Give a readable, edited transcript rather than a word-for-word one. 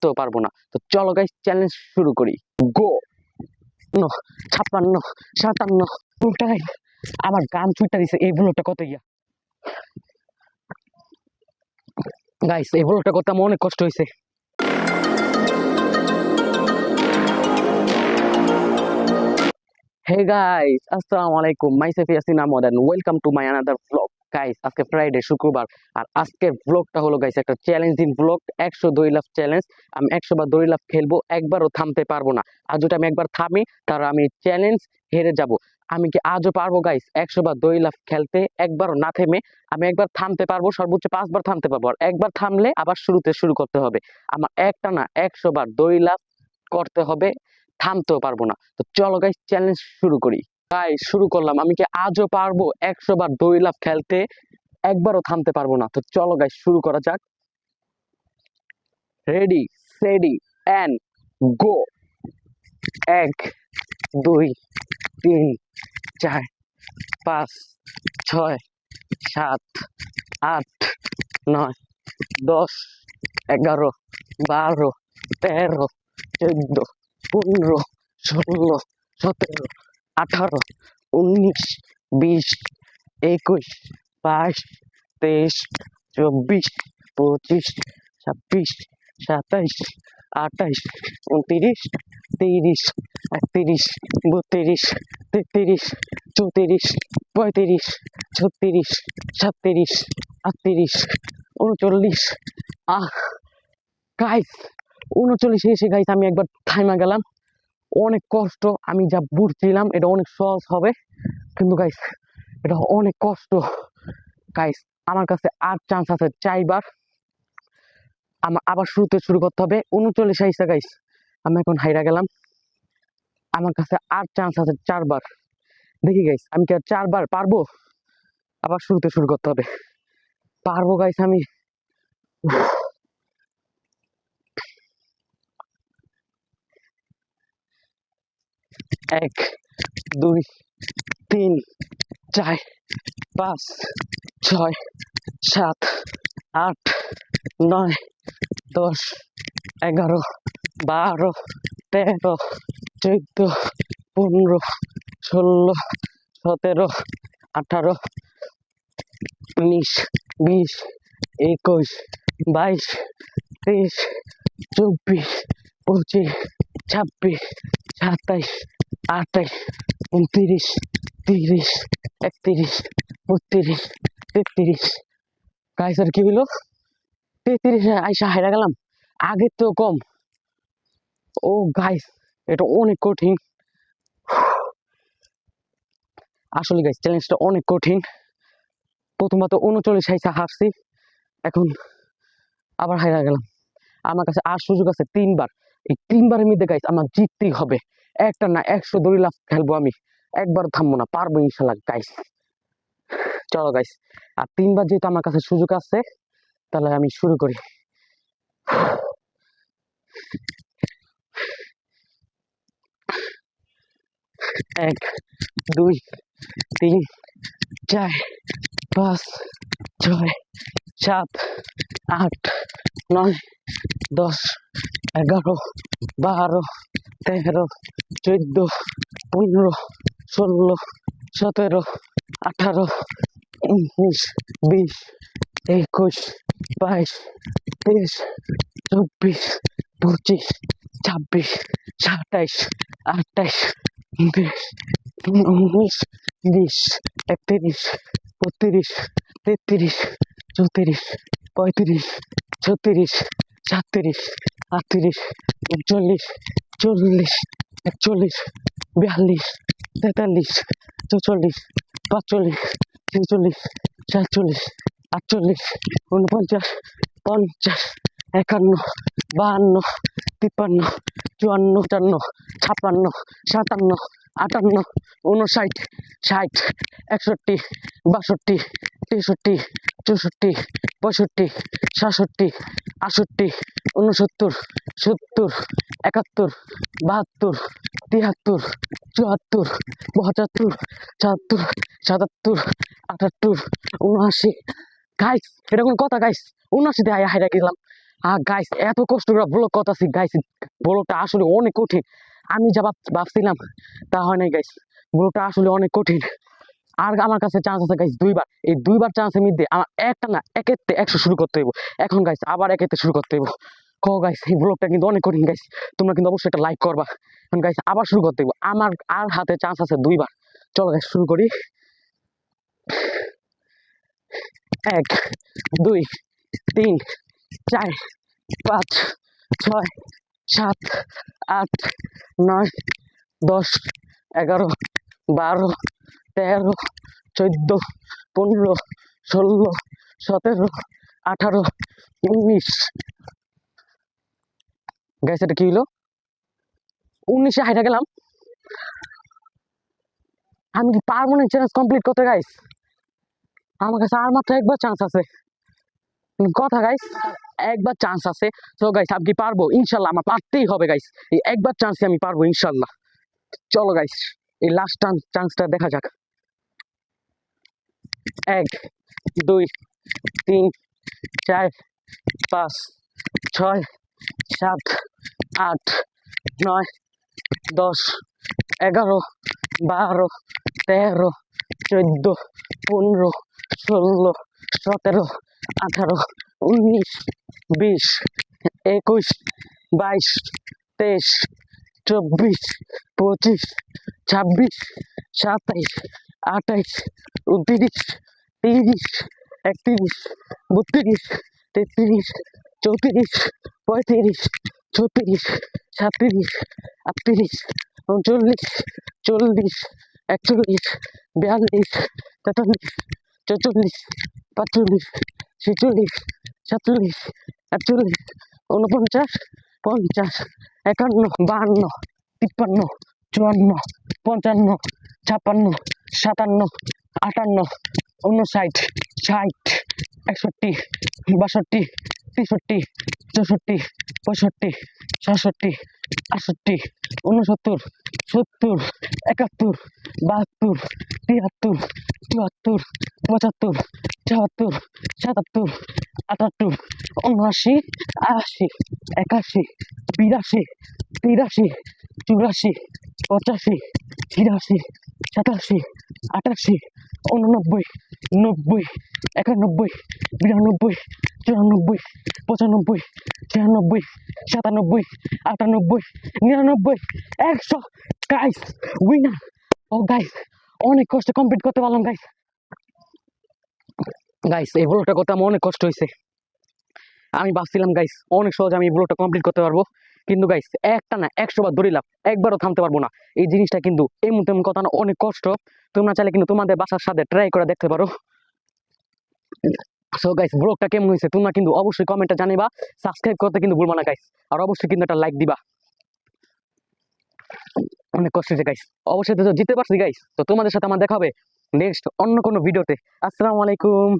থামতেও পারবো না। তো চলো গাইস চ্যালেঞ্জ শুরু করি। গো। 56, 57 উল্টাই আমার গান ছুটটা দিছে। এই ব্লগটা কত গিয়া গাইস, এই ব্লগটা করতে আমার অনেক কষ্ট হয়েছে। হে গাইস, আসসালামু আলাইকুম, myself Yasin Ahmed and welcome to my another blog. Guys আজকে ফ্রাইডে, শুক্রবার, আর আজকের ব্লগটা হলো গাইস একটা চ্যালেঞ্জিং ব্লগ। 100 দড়ি লাফ চ্যালেঞ্জ। আমি 100 বার দড়ি লাফ খেলবো, একবারও থামতে পারবো না। আর যদি আমি একবার থামি তাহলে আমি চ্যালেঞ্জ হেরে যাব। আমি কি আজও পারবো গাইস 100 বার দড়ি লাফ খেলতে একবারও না থেমে? আমি একবার থামতে পারবো, সর্বোচ্চ 5 বার থামতে পারবো, আর একবার থামলে আবার শুরুতে শুরু করতে হবে। আমার একটা না 100 বার দড়ি লাফ করতে হবে, থামতেও পারবো না। তো চলো গাইস চ্যালেঞ্জ শুরু করি। গাইস শুরু করলাম। আমি কি আজও পারবো 100 বার দড়ি লাফ খেলতে, একবারও থামতে পারবো না? তো চলো গাইস শুরু করা যাক। Ready, steady and go. 1, 2, 3, 4, 5, 6, 7, 8, 9, 10, 11, 12, 13, 14, 15, 16, 17, 18, 19, 20, 21, 22, 23, 24, 25, 26, 27, 28, 29, 30, 31, 32, 33, 34, 35, 36, 37, 38, 39। Guys 39 এসে গাইস আমি একবার থাইমা গেলাম। অনেক কষ্ট। আমি যা বুঝছিলাম এটা অনেক সহজ হবে, কিন্তু গাইস এটা অনেক কষ্ট। গাইস আমার কাছে আর চান্স আছে 4 বার। আমার আবার শুরুতে শুরু করতে হবে। 39 আইসা গাইস, আমি এখন হাইরা গেলাম। আমার কাছে আর চান্স আছে 4 বার। দেখি গাইস আমি কি আর 4 বার পারবো? আবার শুরুতে শুরু করতে হবে। পারবো গাইস আমি। 1, 2, 3, 4, 5, 6, 7, 8, 9, 10, 11, 12, 13, 14, 15, 16, 17, 18, 19, 20, 21, 22, 23, 24, 25, 26, 27, 28, 29, 30, 31, 32, 33। গাইস আর কি হলো? 33 আইসা হাইরা গেলাম, আগের তো কম। ও গাইস এটা অনেক কঠিন। আসলে গাইস চ্যালেঞ্জটা অনেক কঠিন। প্রথমত 39 আইসা হারছি, এখন আবার হাইরা গেলাম। আমার কাছে আর সুযোগ আছে 3 বার। এই 3 বারের মধ্যে গাইস আমার জিততেই হবে। একটা না 100 দড়ি লাফ খেলবো আমি, একবার থামবো না, পারবো ইনশাল্লাহ গাইস। চলো গাইস, আর 3 বার যেহেতু আমার কাছে সুযোগ আছে, তাহলে আমি শুরু করি। 1, 2, 3, 4, 5, 6, 7, 8, 9, 10, 11, 12, 13, 14, 15, 16, 17, 18, 19, 20, 21, 22, 23, 24, 25, 26, 27, 28, 29, 19, 20, 31, 32, 33, 34, 35, 36, 37, 38, 39, 40, 41, 42, 43, 44, 45, 46, 47, 48, 49, 50, 51, 52, 53, 54, 55, 56, 58, 59, 60, 61, 62, 63, 64, 65, 66, 68, 69, 70, 71, 72, 73, 74, 75, 76, 77, 78, 79। গাইস এটা কোন কথা গাইস? 79 হাইরা গেলাম। গাইস এত কষ্ট করে ব্লগ করতেছি গাইস, ব্লগটা আসলে অনেক কঠিন। আমি যা ভাবছিলাম তা হয় নাই গাইস, ব্লগটা আসলে অনেক কঠিন। আর আমার কাছে চান্স আছে গাইস দুইবার, এই দুইবার চান্সের মধ্যে আমার একটা না একেতে 100 শুরু করতে হইব। এখন গাইস আবার একেতে শুরু করতে হইব। গাইস এই ব্লগটা কিন্তু অনেক কঠিন গাইস, তোমরা কিন্তু অবশ্যই একটা লাইক করবা। এখন গাইস আবার শুরু করতে হইব, আমার আর হাতে চান্স আছে দুইবার। চলো গাইস শুরু করি। 1 2 3 4 5 6 7 8 9 10 11 12 13 14 15 16 17 18 19। গাইস এটা কি হলো? 19-এ হাইটা গেলাম। আমি কি পারবো না চ্যালেঞ্জ কমপ্লিট করতে গাইস? আমার কাছে আর মাত্র একবার চান্স আছে। কথা গাইস, একবার চান্স আছে। তো গাইস আমি কি পারবো? ইনশাল্লাহ আমার পারতেই হবে গাইস, এই একবার চান্সে আমি পারবো ইনশাল্লাহ। চলো গাইস এই লাস্ট চান্সটা দেখা যাক। 1 2 3 4 5 6 7 8 9 10 11 12 13 14 15 16 17 18 19 20 21 22 23 24 25 26 27 28 29 30 31 32 33 34 35 36 37 38 39 40 41 42 43 44 45 46 47 48 49 50 51 52 53 54 55 56 57 58 59 60 61 62 63 64 65 66 68 69 70 71 72 73 74 75 76 77 78 79 80 81 82 83 84 85 86 87 88 89 90 91 92 94 95 96 97 98 99 100। Guys winner. ও গাইস অনেক কষ্ট কমপ্লিট করতে পারলাম গাইস। গাইস এই ব্লগটা করতে আমার অনেক কষ্ট হয়েছে। আমি ভাবছিলাম গাইস অনেক সহজে আমি এই ব্লগটা কমপ্লিট করতে পারবো, কিন্তু গাইস একটা না 100 বার দৌড়িলাম, একবারও থামতে পারবো না। এই জিনিসটা কিন্তু এমন তেমন কথা না, অনেক কষ্ট। তোমরা চাইলে কিন্তু তোমাদের বাসার সাথে ট্রাই করে দেখতে পারো। সো গাইস ব্লগটা কেমন হয়েছে তোমরা কিন্তু অবশ্যই কমেন্টে জানিবা। সাবস্ক্রাইব করতে কিন্তু ভুলবা না গাইস, আর অবশ্যই কিন্তু একটা লাইক দিবা। অনেক কষ্ট হয়েছে গাইস, অবশ্যই তো জিততে পারছি গাইস। তো তোমাদের সাথে আমার দেখা হবে নেক্সট অন্য কোনো ভিডিওতে। আসসালামু আলাইকুম।